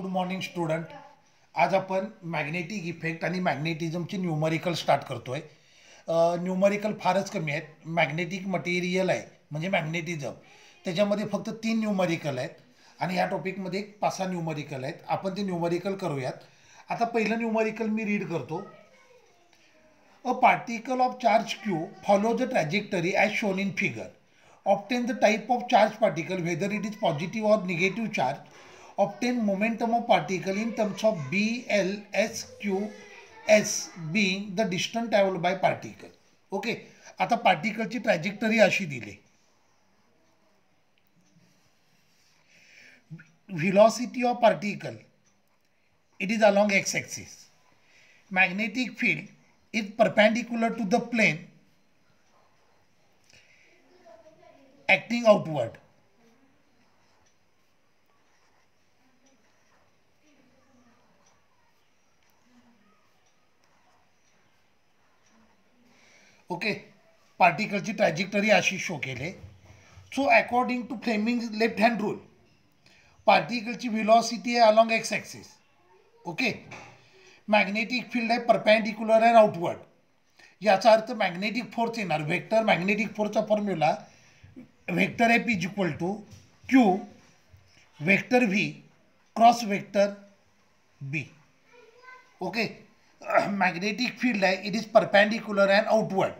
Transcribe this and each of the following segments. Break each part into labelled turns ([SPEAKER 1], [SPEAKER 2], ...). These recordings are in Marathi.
[SPEAKER 1] Good morning student. आज आपण मॅग्नेटिक इफेक्ट आणि मॅग्नेटिझमचे न्यूमरिकल स्टार्ट करतोय. न्यूमरिकल फारच कमी आहेत. मॅग्नेटिक मटेरियल आहे म्हणजे मॅग्नेटिझम, त्याच्यामध्ये फक्त 3 न्यूमरिकल आहेत आणि ह्या टॉपिकमध्ये 5-6 न्यूमरिकल आहेत. आपण ते न्यूमरिकल करूयात. आता पहिलं न्यूमरिकल मी रीड करतो. A particle of charge q follows the trajectory as shown in figure. Obtain the type of charge particle, whether it is positive or negative charge. Obtain momentum of particle in terms of b, l, s, q, s being the distance traveled by particle. Okay, आता पार्टिकलची ट्रॅजेक्टरी अशी दिली. Velocity of particle, it is along x-axis. Magnetic field is perpendicular to the plane acting outward. Okay, पार्टिकलची ट्रॅजेक्टरी अशी शो केले. So according to Fleming left hand rule, पार्टिकलची व्हेलॉसिटी आहे along X axis. Okay, magnetic field आहे परपेंडिक्युलर अँड आउटवर्ड. याचा अर्थ मॅग्नेटिक फोर्स येणार व्हेक्टर. मॅग्नेटिक फोर्सचा formula vector F is equal to Q vector V cross vector B. Okay, magnetic field आहे it is perpendicular and outward.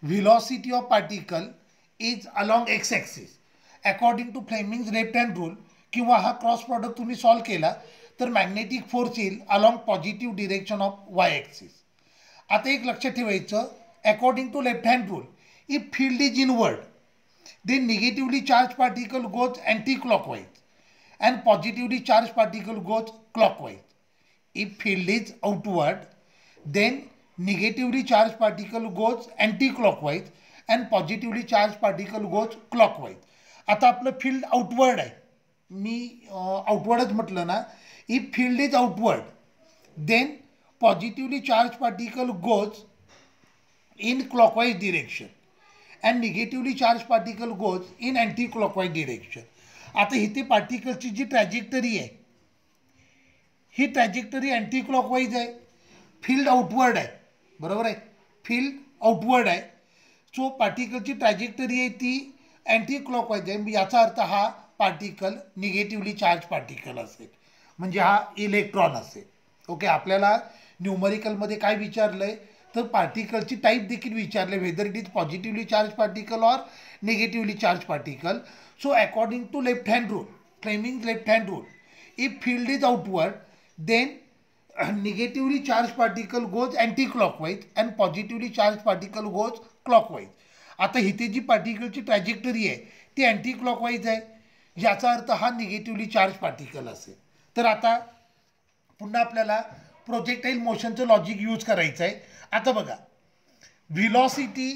[SPEAKER 1] Velocity of particle is along X axis according to Fleming's left hand rule. किंवा हा क्रॉस प्रॉडक्ट तुम्ही सॉल्व केला तर मॅग्नेटिक फोर्स येईल along positive direction of Y axis. आता एक लक्षात ठेवायचं, according to left hand rule, if field is inward then negatively charged particle goes anti-clockwise and positively charged particle goes clockwise. If field is outward, then negatively charged particle goes anti-clockwise and positively charged particle goes clockwise. आता आपलं फील्ड आउटवर्ड आहे, मी आउटवर्डच म्हटलं ना. If field is outward then positively charge particle goes in clockwise direction and negatively charged particle goes in anti-clockwise direction. आता इथे पार्टिकलची जी ट्रॅजेक्टरी आहे ही ट्रॅजेक्टरी अँटी क्लॉकवाईज आहे. फील्ड आउटवर्ड आहे, बरोबर आहे, फील्ड आउटवर्ड आहे. सो पार्टिकलची ट्रॅजेक्टरी आहे ती अँटी क्लॉकवाईज आहे. याचा अर्थ हा पार्टिकल निगेटिव्हली चार्ज पार्टिकल असेल, म्हणजे हा इलेक्ट्रॉन असेल. ओके, आपल्याला न्यूमरिकलमध्ये काय विचारलं आहे तर पार्टिकलची टाईप देखील विचारले, whether it is positively charge particle or negatively charge particle. So according to left hand rule, Fleming left hand rule, if field is outward then negatively charge particle goes anti clockwise and positively charge particle goes clockwise. आता इथे जी पार्टिकलची ट्रॅजेक्टरी आहे ती अँटी क्लॉकवाईज आहे, याचा अर्थ हा निगेटिव्हली चार्ज पार्टिकल असेल. तर आता पुन्हा आपल्याला प्रोजेक्टाईल मोशनचं लॉजिक यूज करायचं आहे. आता बघा, velocity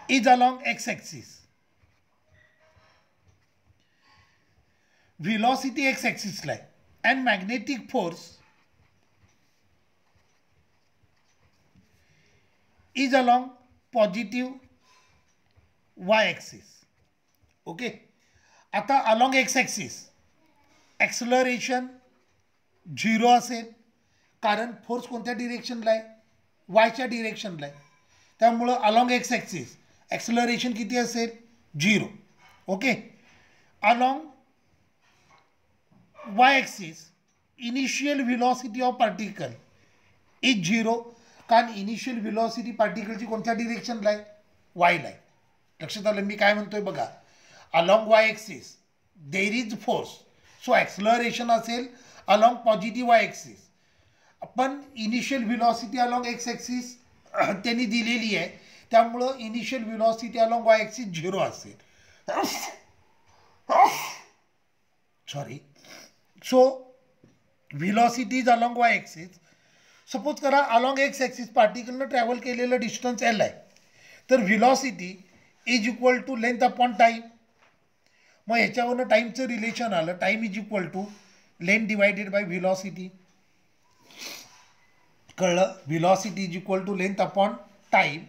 [SPEAKER 1] is along X axis. Velocity X ॲक्सिसला आहे and magnetic force is along positive Y axis. Okay, आता अलॉंग एक्स ॲक्सिस ॲक्सलरेशन 0 असेल, कारण फोर्स कोणत्या डिरेक्शनला आहे, वायच्या डिरेक्शनला आहे. त्यामुळं अलॉंग एक्स ॲक्सिस ॲक्सलरेशन किती असेल, 0. Okay, along Y axis initial velocity of particle is 0, कारण इनिशियल व्हेलॉसिटी पार्टिकलची कोणत्या डिरेक्शनला आहे, वायला आहे. लक्षात आलं मी काय म्हणतोय बघा. Along Y axis there is force, so acceleration असेल अलॉंग पॉझिटिव्ह वाय ॲक्सिस. पण initial velocity along X axis त्यांनी दिलेली आहे, त्यामुळं initial velocity along Y axis 0 असेल. Sorry. So velocity is along Y axis. Suppose करा अलॉंग एक्स ॲक्सिस पार्टिकलनं ट्रॅव्हल केलेलं डिस्टन्स एल आहे, तर velocity is equal to length upon time. मग ह्याच्यावरनं टाईमचं रिलेशन आलं, time is equal to length divided by velocity. कळलं, velocity is equal to length upon time.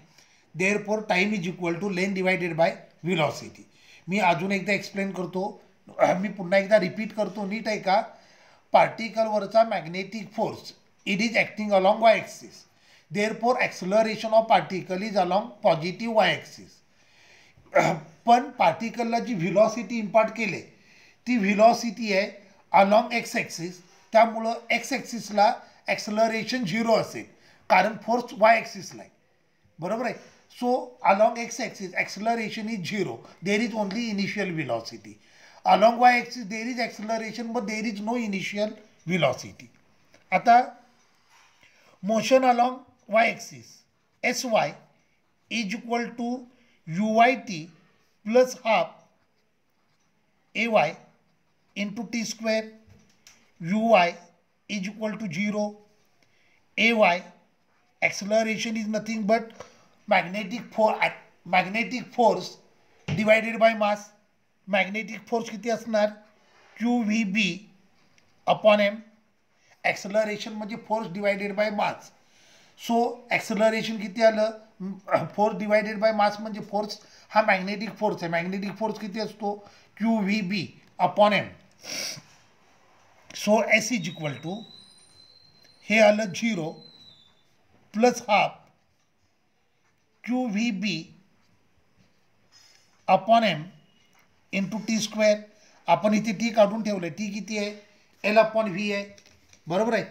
[SPEAKER 1] Therefore time is equal to length divided by velocity. मी अजून एकदा एक्सप्लेन करतो, मी पुन्हा एकदा रिपीट करतो, नीट आहे का. पार्टिकलवरचा magnetic force it is acting along Y axis, therefore acceleration of particle is along positive Y axis. पण पार्टिकलला जी व्हिलॉसिटी इम्पार्ट केले ती व्हिलॉसिटी आहे अलॉंग एक्स ॲक्सिस, त्यामुळं एक्स ॲक्सिसला ॲक्सलरेशन 0 असेल कारण फोर्स वाय ॲक्सिसला आहे, बरोबर आहे. So along X axis acceleration is 0, there is only initial velocity. Along Y axis there is acceleration but there is no initial velocity. आता motion along Y axis S Y is equal to U Y T plus half A Y into T square. U Y is equal to 0. A Y acceleration is nothing but magnetic force divided by mass. magnetic force किती असणार QVB upon m. acceleration म्हणजे force divided by mass. so acceleration किती आलं force divided by mass म्हणजे force हा magnetic force आहे. magnetic force किती असतो QVB upon m. so S is equal to हे आलं 0 plus half QVB upon m into T square. आपण इथे टी काढून ठेवलं, टी किती आहे L अपॉन व्ही आहे, बरोबर आहे.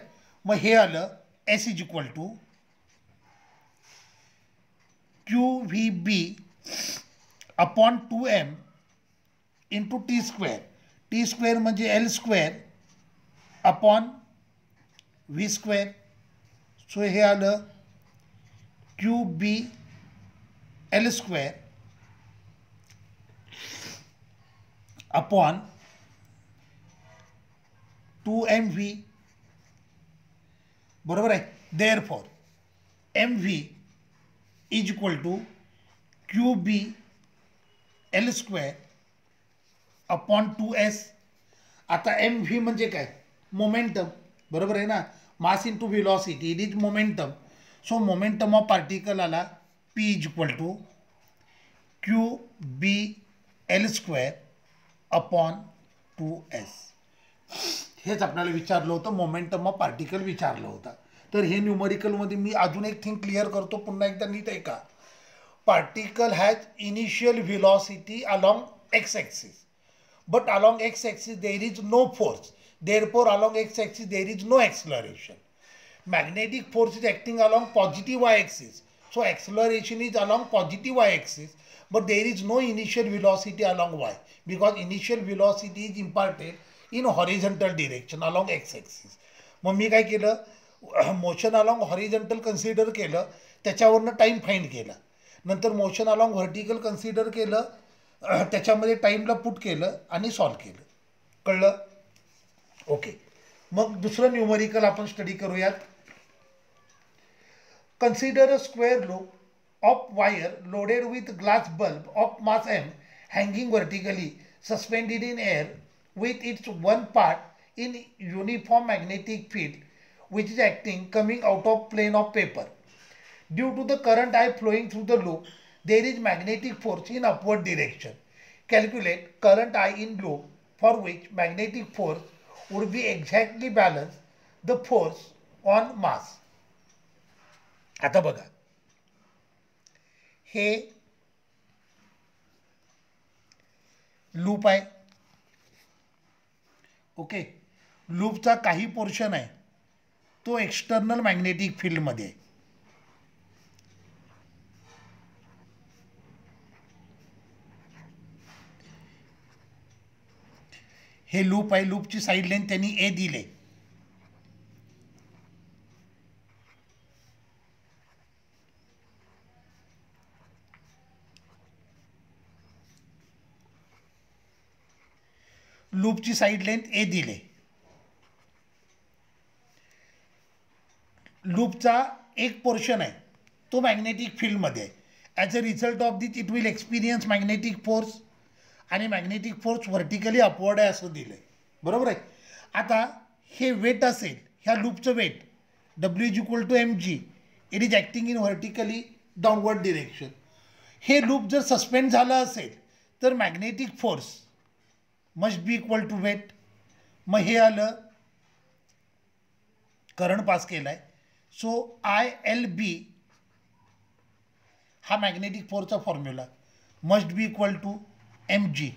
[SPEAKER 1] मग हे आलं S is equal to QVB upon 2m into T square. T square म्हणजे L square upon V square. So हे आलं QBL स्क्वेअर अपॉन 2mv, बरोबर आहे. Therefore mv is equal to QBL square upon 2s. आता mv म्हणजे काय मोमेंटम, बरोबर आहे ना. Mass into velocity it is momentum. So momentum of particle आला P is equal to QBL square upon 2s. हेच आपल्याला विचारलं होतं, मोमेंटम ऑफ पार्टिकल विचारलं होतं. तर हे न्यूमरिकलमध्ये मी अजून एक थिंग क्लिअर करतो पुन्हा एकदा, नीट आहे का. Particle has initial velocity along X axis, but along X axis there is no force, therefore along x axis there is no acceleration. Magnetic force is acting along positive y axis, so acceleration is along positive y axis, but there is no initial velocity along y because initial velocity is imparted in horizontal direction along x axis. मग मी काय केलं, मोशन अलॉंग हॉरिझॉन्टल कन्सिडर केलं, त्याच्यावरनं टाईम फाइंड केला. नंतर मोशन अलॉंग व्हर्टिकल कन्सिडर केलं, त्याच्यामध्ये टाईमला पुट केलं आणि सॉल्व केलं. कळलं? ओके. मग दुसरं न्यूमरिकल आपण स्टडी करूयात. Consider a square loop of wire loaded with glass bulb of mass m hanging vertically suspended in air with its one part in uniform magnetic field which is acting coming out of plane of paper. Due to the current I flowing through the loop, there is magnetic force in upward direction. Calculate current I in loop for which magnetic force would be exactly balance the force on mass. आता बघा, हे लूप आहे, ओके. लूपचा काही पोर्शन आहे तो एक्सटर्नल मॅग्नेटिक फील्डमध्ये आहे. हे लूप आहे, लूपची साईड लेंथ त्यांनी ए दिले. लूपची साईड लेंथ ए दिले. लूपचा एक पोर्शन आहे तो मॅग्नेटिक फील्डमध्ये आहे. As a result of this it will experience magnetic force आणि मॅग्नेटिक फोर्स व्हर्टिकली अपवर्ड आहे असं दिलं आहे, बरोबर आहे. आता हे वेट असेल, ह्या लूपचं weight W is equal to mg, it is acting in vertically downward direction. हे लूप जर सस्पेंड झालं असेल तर magnetic force must be equal to weight. मग हे आलं, करंट पास केला आहे. सो ILB हा मॅग्नेटिक फोर्सचा formula must be equal to mg.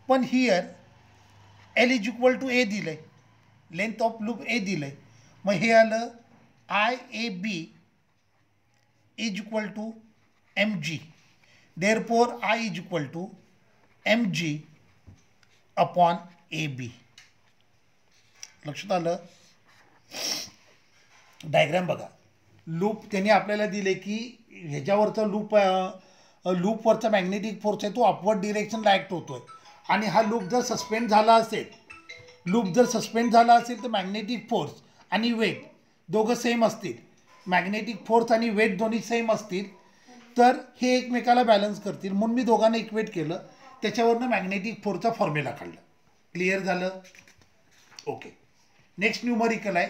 [SPEAKER 1] पण here L is equal to A दिलं आहे, लेंथ ऑफ लूप A दिलं आहे. मग हे आलं IAB is equal to mg. Therefore I is equal to mg upon AB. लक्षात आलं. डायग्राम बघा. लूप त्यांनी आपल्याला दिले की ह्याच्यावरचा लूपवरचा मॅग्नेटिक फोर्स आहे तो अपवर्ड डिरेक्शनला ॲक्ट होतोय. आणि हा लूप जर सस्पेंड झाला असेल तर मॅग्नेटिक फोर्स आणि वेट दोघं सेम असतील, मॅग्नेटिक फोर्स आणि वेट दोन्ही सेम असतील तर हे एकमेकाला बॅलन्स करतील. म्हणून मी दोघांना इक्वेट केलं, त्याच्यावरनं मॅग्नेटिक फोर्सचा फॉर्म्युला काढला. क्लिअर झालं. ओके. नेक्स्ट न्यूमरिकल आहे.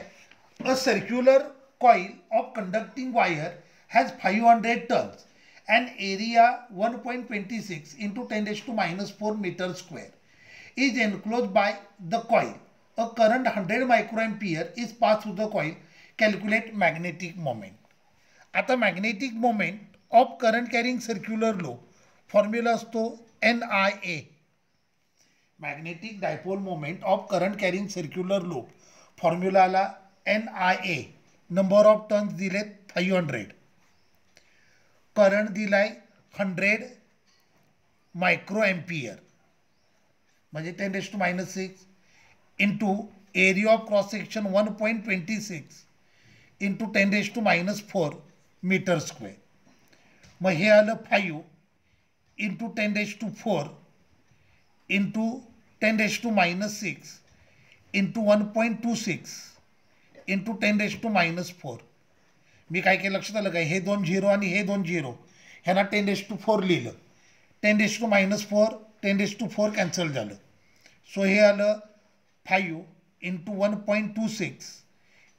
[SPEAKER 1] अ circular coil of conducting wire has 500 turns and area 1.26 into 10 raised to minus 4 meter square is enclosed by the coil. A current 100 microampere is passed through the coil. Calculate magnetic moment. आता magnetic moment of current carrying circular loop formula असतो NIA. magnetic dipole moment of current carrying circular loop formula आला NIA. नंबर ऑफ टर्न्स दिलेत 500, करंट दिलाय 100 मायक्रोएम्पियर म्हणजे 10 raised to minus 6 into area of cross section 1.26 into 10 raised to minus 4 metre square. मग हे आलं 5 into 10 raised to 4 into 10 raised to minus 6 into 1.26 into 10 raised to minus 4. मी काय केलं लक्षात आलं काय, हे 2 झिरो आणि हे 2 झिरो ह्यांना 10 raised to 4 लिहिलं. 10 raised to minus 4 10 raised to 4 cancel झालं. सो हे आलं 5 into 1.26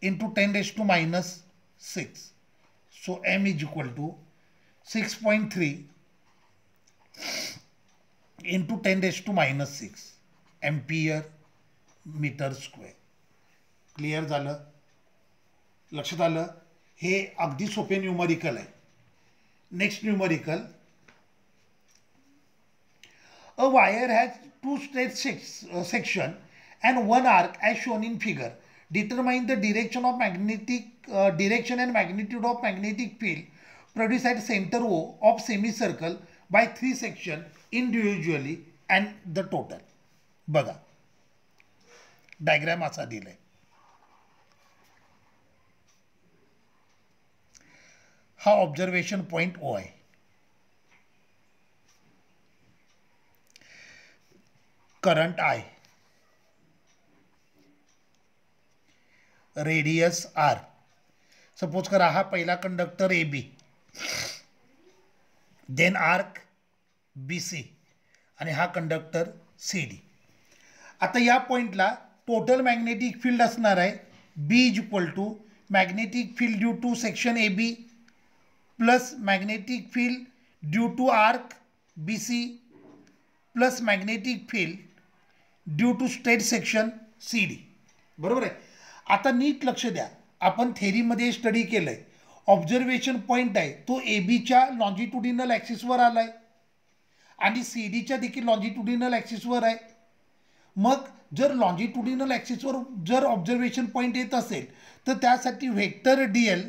[SPEAKER 1] into 10 raised to minus 6. So M is equal to 6.3 into 10 raised to minus 6 ampere metre square. Clear झालं. लक्षात आलं. हे अगदी सोपे न्यूमरिकल आहे. Next numerical. A wire has 2 straight section and 1 arc as shown in figure. Determine the direction and magnitude of magnetic field produced at center O of semicircle by 3 sections individually and the total. बघा डायग्राम असा दिलाय. हा ऑब्झर्वेशन पॉइंट O आहे. Current I, radius R. Suppose करा हा पहिला conductor AB, then arc BC आणि हा कंडक्टर CD. आता या पॉइंटला टोटल मॅग्नेटिक फील्ड असणार आहे B is equal to magnetic field due to section AB plus magnetic field due to arc BC plus magnetic field due to straight section CD. बरोबर आहे. आता नीट लक्ष द्या, आपण थेरीमध्ये स्टडी केलं आहे. ऑब्झर्वेशन पॉईंट आहे तो ABच्या लॉन्जिट्युडिनल ॲक्सिसवर आला आहे आणि CDच्या देखील लॉन्जिट्युडिनल ॲक्सिसवर आहे. मग जर लॉन्जिट्युडिनल ॲक्सिसवर जर ऑब्झर्वेशन पॉईंट येत असेल तर त्यासाठी vector DL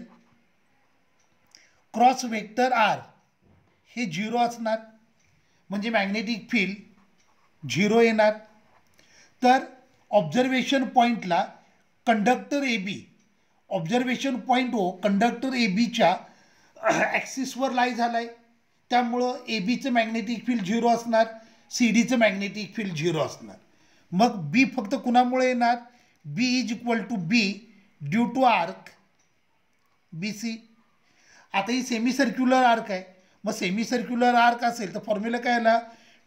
[SPEAKER 1] cross vector R हे 0 असणार, म्हणजे मॅग्नेटिक फील्ड 0 येणार. तर ऑब्झर्वेशन पॉईंटला conductor AB, observation point O conductor ABच्या ॲक्सिसवर लाई झाला आहे, त्यामुळं ABचं मॅग्नेटिक फील्ड 0 असणार, CDचं मॅग्नेटिक फील्ड 0 असणार. मग B फक्त कुणामुळे येणार, B is equal to B due to arc BC. आता ही सेमी सर्क्युलर आर्क आहे, मग सेमी सर्क्युलर आर्क असेल तर फॉर्म्युला काय आला,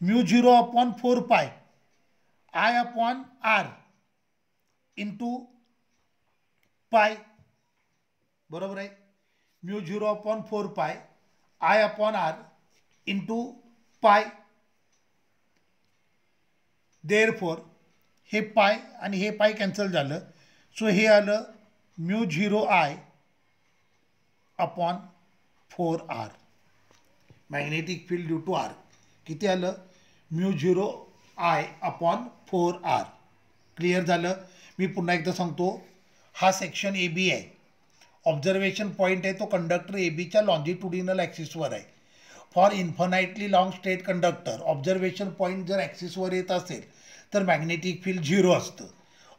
[SPEAKER 1] μ0 upon 4 pi I upon R into pi. बरोबर आहे. μ0 upon 4 pi I upon R into pi. Therefore हे पाय आणि हे पाय कॅन्सल झालं. सो हे आलं mu 0 I upon 4R. Magnetic field due to R किती आलं mu 0 I upon 4R. Clear झालं. मी पुन्हा एकदा सांगतो. हा सेक्शन ए बी आहे. ऑब्झर्वेशन पॉईंट आहे तो कंडक्टर ए बीच्या लॉन्जिट्युडिनल ॲक्सिसवर आहे. For infinitely long straight conductor observation point जर ॲक्सिसवर येत असेल तर मॅग्नेटिक फील्ड 0 असतं.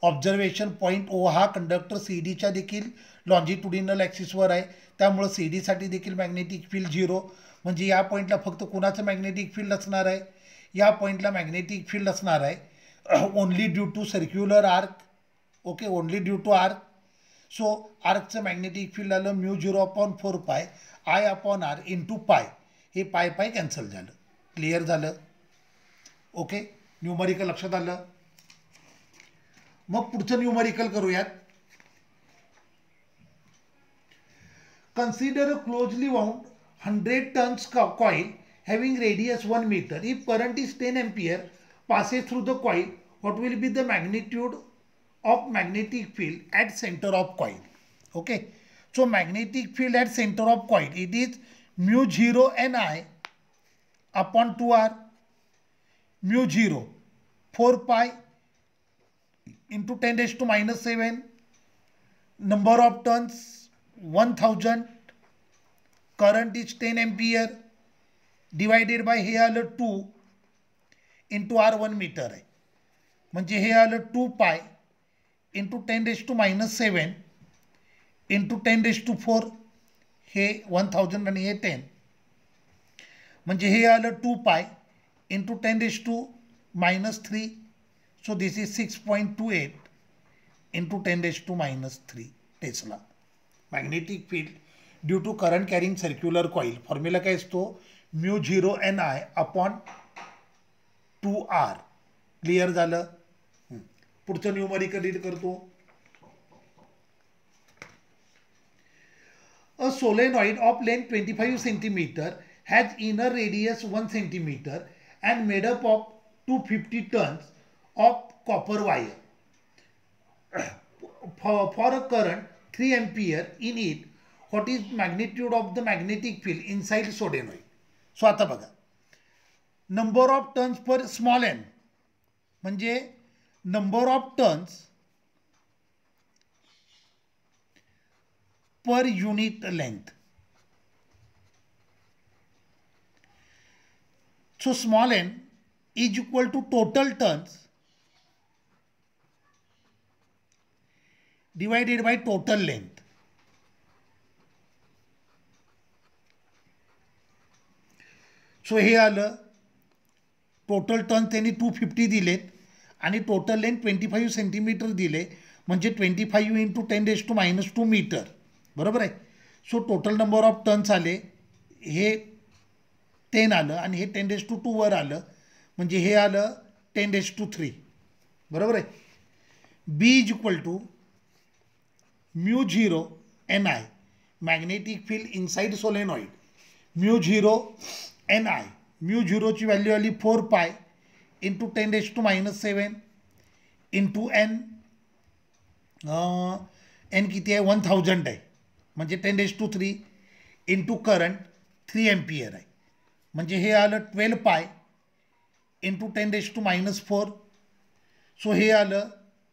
[SPEAKER 1] ऑब्झर्वेशन पॉईंट ओ हा कंडक्टर सी डीच्या देखील लॉन्जिट्युडिनल ॲक्सिसवर आहे, त्यामुळं सी डीसाठी देखील मॅग्नेटिक फील्ड 0. म्हणजे या पॉईंटला फक्त कोणाचं मॅग्नेटिक फील्ड असणार आहे, या पॉईंटला मॅग्नेटिक फील्ड असणार आहे only due to circular arc. Okay, only due to arc. So आर्कचं मॅग्नेटिक फील्ड आलं mu 0 upon 4 pi I upon R into pi. हे पाय पाय कॅन्सल झालं. क्लिअर झालं. ओके, न्यूमरिकल लक्षात आलं. मग पुढचं न्यूमरिकल करूयात. Consider a closely wound 100 tons coil having radius 1 meter. If current is 10 ampere passes through the coil, what will be the magnitude of magnetic field at center of coil? Okay, so magnetic field at center of coil, it is mu 0 Ni upon 2R. Mu 0 4 pi into 10 raised to minus 7. Number of turns 1000. Current is 10 ampere divided by हे आलं 2 into R 1 मीटर आहे. म्हणजे हे आलं 2 पाय into 10 raised to minus 7 into 10 raised to 4. हे 1000 आणि हे 10. म्हणजे हे आलं 2 पाय into 10 raised to minus 3. So this is 6.28 into 10 raised to minus 3 tesla. Magnetic field due to current carrying circular coil. Formula काय असतो mu 0 Ni upon 2R. Clear झालं. पुढचं न्यूमरिकल रीड करतो. A solenoid of length 25 cm has inner radius 1 cm and made up of 250 tons of copper wire. For a current 3 ampere in it, what is magnitude of the magnetic field inside solenoid? So आता बघा, number of turns per small n म्हणजे number of turns per unit length. So small n is equal to total turns divided by total length. So हे आलं टोटल टर्न त्यांनी 250 दिलेत आणि टोटल लेंथ 25 सेंटीमीटर दिले, म्हणजे 25 इंटू 10 रेज टू मायनस 2 मीटर. बरोबर आहे. So total number of turns आले हे 10 आलं आणि हे 10 रेज टू 2 वर आलं, म्हणजे हे आलं 10 रेज टू 3. बरोबर आहे. B is equal to mu 0 Ni magnetic field inside solenoid. Mu 0 Ni mu 0 ची व्हॅल्यू आली 4 pi into 10 raise to minus 7 into n. n किती आहे 1000 आहे, म्हणजे 10 raise to 3 into current 3 ampere आहे, म्हणजे हे आलं 12 pi into 10 raise to minus 4. So हे आलं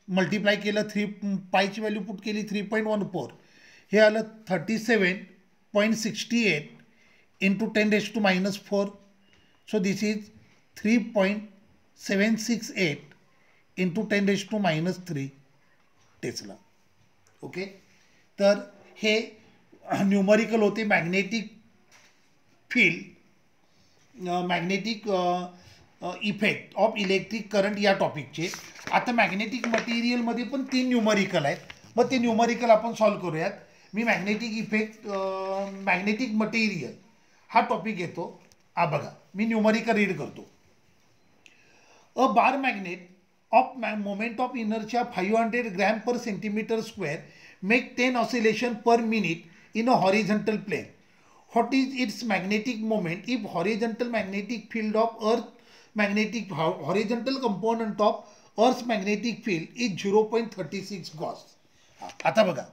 [SPEAKER 1] मल्टिप्लाय केलं 3 पायची व्हॅल्यू पुट केली 3.14. हे आलं 37.68 इंटू 10 raise to minus 4. So this is 3.768 into 10 raise to minus 3 tesla. Okay, तर हे न्यूमरिकल होते magnetic field, magnetic effect of electric current या टॉपिकचे. आता मॅग्नेटिक मटेरियलमध्ये पण 3 न्यूमरिकल आहेत, मग ते न्यूमरिकल आपण सॉल्व करूयात. मी मॅग्नेटिक इफेक्ट मॅग्नेटिक मटेरियल हा टॉपिक घेतो. हा बघा, मी न्यूमरिकल रीड करतो. A bar magnet of moment of inertia 500 gram per centimetre square make 10 oscillation per minute in a horizontal plane. What is its magnetic moment if horizontal magnetic field of earth magnetic horizontal component of Earth's magnetic field is 0.36 Gauss. आता बघा,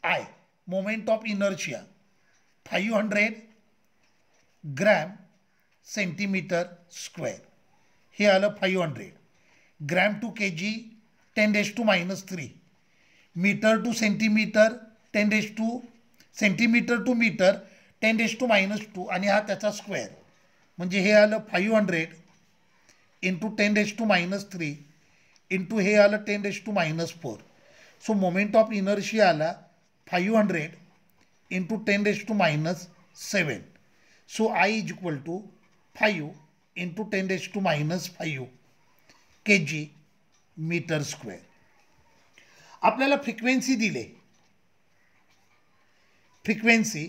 [SPEAKER 1] I moment of inertia 500 gram centimetre square. हे आलं 500 gram to kg 10⁻³ metre to centimetre 10 centimetre to metre 10⁻² आणि हा त्याचा स्क्वेअर. म्हणजे हे आलं 500 इंटू 10⁻³ इंटू हे आलं 10⁻⁴. सो मोमेंट ऑफ इनर्शिया आला 500 into 10⁻⁷. So I is equal to 5 into 10⁻⁵ kg metre square. आपल्याला फ्रिक्वेन्सी दिले, frequency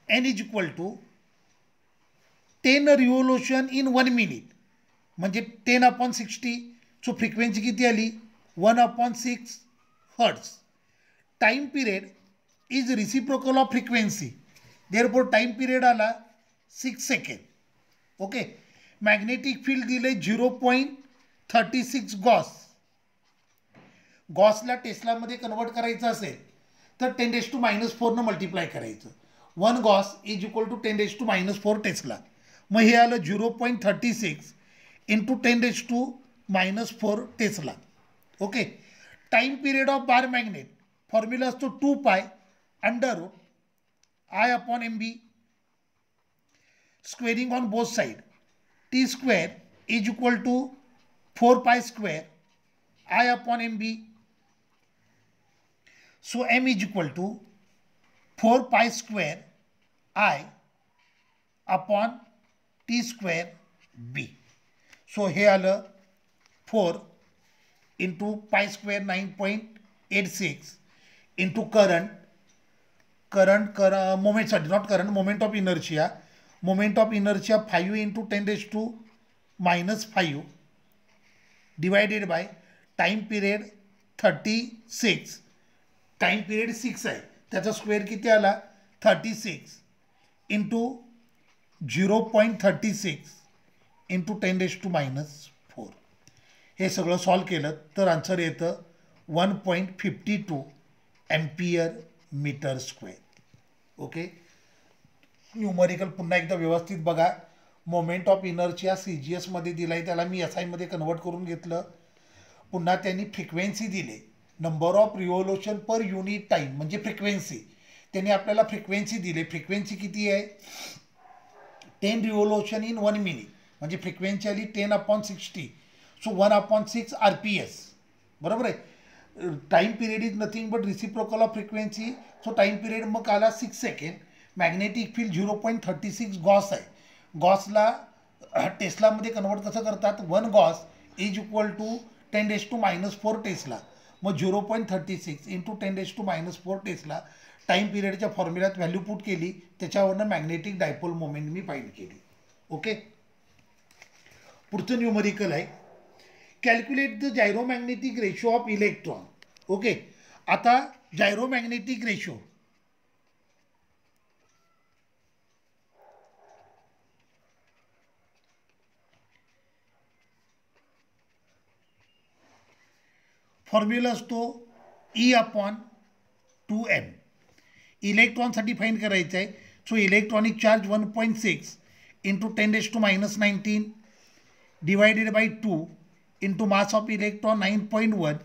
[SPEAKER 1] n is equal to 10 revolution in 1 minute म्हणजे 10/60. सो फ्रिक्वेन्सी किती आली 1/6 hertz. Time period is reciprocal of frequency, therefore time period आला 6 सेकंड. ओके. मॅग्नेटिक फील्ड दिले 0.36 गॉस. गॉसला टेस्लामध्ये कन्वर्ट करायचं असेल तर 10⁻⁴ मल्टिप्लाय करायचं. 1 gauss is equal to 10⁻⁴ tesla. मग हे आलं 0.36 into 10⁻⁴ tesla. Okay. Time period of bar magnet formula असतो 2π √I/MB squaring on both side. T square is equal to 4π² I/MB. So M is equal to 4π² I/T² B. So हे आलं 4 into π² 9.86 into moment of inertia 5 into 10⁻⁵ divided by time period 36. Time period 6 आहे, त्याचा स्क्वेअर किती आला 36 इंटू 0.36 इंटू 10⁻⁴. हे सगळं सॉल्व केलं तर आन्सर येतं 1.52 ampere metre square. Okay. Numerical पुन्हा एकदा व्यवस्थित बघा. मोमेंट ऑफ इनर्शिया CGS मध्ये दिला आहे, त्याला मी SI मध्ये कन्वर्ट करून घेतलं. पुन्हा त्यांनी फ्रिक्वेन्सी दिले, number of revolution per unit time म्हणजे फ्रिक्वेन्सी. त्यांनी आपल्याला फ्रिक्वेन्सी दिली. फ्रिक्वेन्सी किती आहे 10 रिव्होल्यूशन इन 1 मिनिट म्हणजे फ्रिक्वेन्सी आली 10/60. So 1/6 RPS. बरोबर आहे. Time period is nothing but reciprocal of frequency. So time period मग आला 6 सेकंड. मॅग्नेटिक फील्ड 0.36 गॉस आहे. गॉसला टेस्लामध्ये कन्वर्ट कसं करतात 1 gauss is equal to 10⁻⁴ tesla. मग 0.36 इंटू 10⁻⁴ टेस्ला टाइम पिरियडच्या फॉर्म्युल्यात व्हॅल्यू पुट केली, त्याच्यावरनं मॅग्नेटिक डायपोल मोमेंट मी फाइंड केली. ओके. पुढचं न्यूमरिकल आहे calculate the gyromagnetic ratio of electron. Okay. आता जायरोमॅग्नेटिक रेशो फॉर्म्युला असतो E/2m. इलेक्ट्रॉनसाठी फाईंड करायचं आहे. So electronic charge 1.6 into 10⁻⁹ divided by 2 into mass of electron 9.1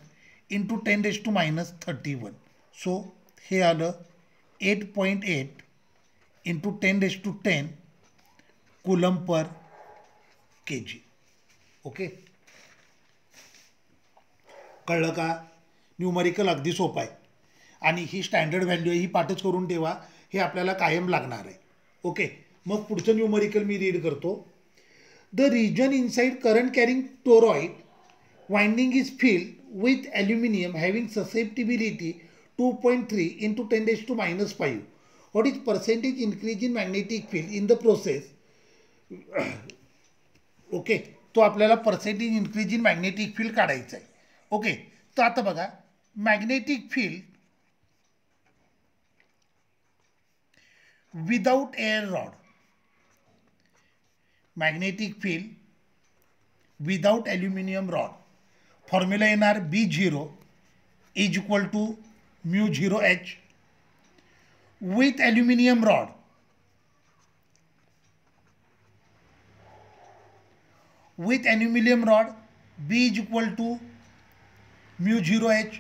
[SPEAKER 1] into 10⁻31. So हे आलं 8.8 into 10⁻10 coulomb per kg. Okay. कळलं का. न्यूमरिकल अगदी सोपं आहे आणि ही स्टँडर्ड व्हॅल्यू आहे, ही पाठच करून ठेवा, हे आपल्याला कायम लागणार आहे. ओके. मग पुढचं न्यूमरिकल मी रीड करतो. The region inside current carrying toroid winding is filled with aluminium having susceptibility 2.3 into 10⁻⁵. What is percentage increase in magnetic field in the process. Okay. तो आपल्याला percentage increase in magnetic field काढायचं आहे. ओके. तर आता बघा magnetic field without air rod. Magnetic field without aluminium rod. Formula येणार B0 is equal to μ0H. With aluminium rod B is equal to μ0H.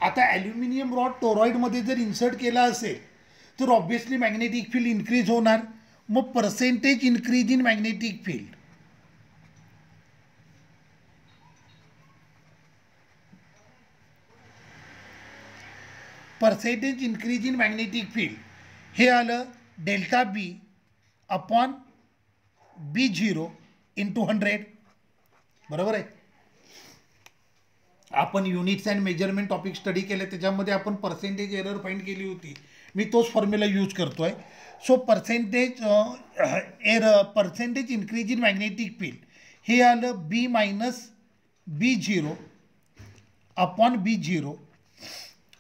[SPEAKER 1] आता ॲल्युमिनियम रॉड टोरॉइडमध्ये जर इन्सर्ट केला असेल तर ऑब्व्हियसली मॅग्नेटिक फील्ड इन्क्रीज होणार. मग percentage increase in magnetic field, percentage increase in magnetic field हे आलं delta B upon B0 into 100. बरोबर आहे. आपण units and measurement topic study केले, त्याच्यामध्ये आपण पर्सेंटेज एरर फाइंड केली होती. मी तोच फॉर्म्युला यूज करतो आहे. So percentage increase in magnetic field हे आलं B minus B0 upon B0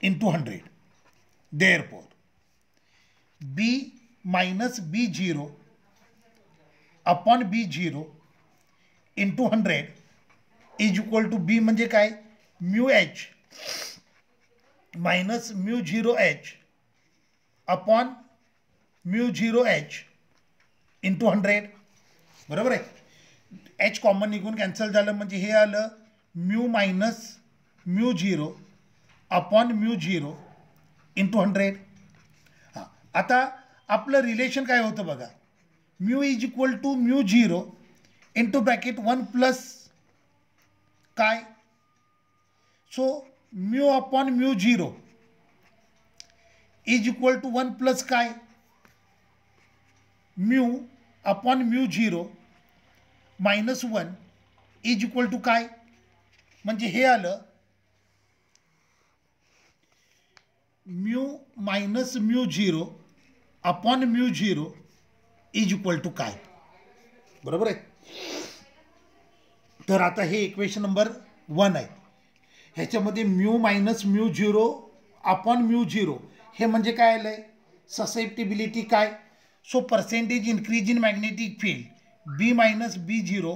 [SPEAKER 1] into 100. Therefore B minus B0 upon B0 into 100 is equal to B म्हणजे काय μH minus μ0H upon μ0H into 100. बरोबर आहे. H कॉमन निघून कॅन्सल झालं म्हणजे हे आलं म्यू मायनस μ0 अपॉन μ0 इंटू 100. हां, आता आपलं रिलेशन काय होतं बघा. Mu is equal to μ0 into bracket 1 plus काय. So mu upon μ0 is equal to 1 plus काय mu upon μ0 minus 1 is equal to काय. म्हणजे हे आलं mu minus μ0 upon μ0 is equal to काय. बरोबर आहे. तर आता हे इक्वेशन नंबर 1 आहे. ह्याच्यामध्ये म्यू मायनस μ0 अपॉन μ0 हे म्हणजे काय आलं आहे ससेप्टिबिलिटी काय. So percentage increase in magnetic field B minus B0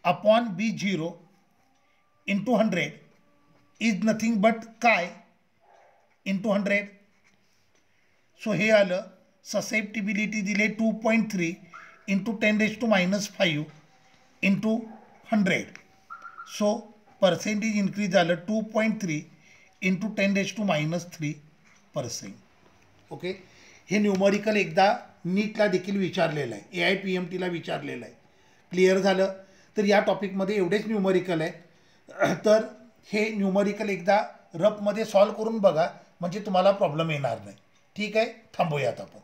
[SPEAKER 1] upon B0 into 100 is nothing but काय इंटू 100. सो हे आलं ससेप्टिबिलिटी दिले 2.3 into 10⁻⁵ into 100. So percentage increase झालं 2.3 इंटू 10⁻⁻3%. ओके. हे न्यूमरिकल एकदा नीटला देखील विचारलेलं आहे, AIPMTला विचारलेलं आहे. क्लिअर झालं. तर या टॉपिकमध्ये एवढेच न्यूमरिकल आहे. तर हे न्यूमरिकल एकदा रफमध्ये सॉल्व करून बघा म्हणजे तुम्हाला प्रॉब्लेम येणार नाही. ठीक आहे. थांबूयात आपण.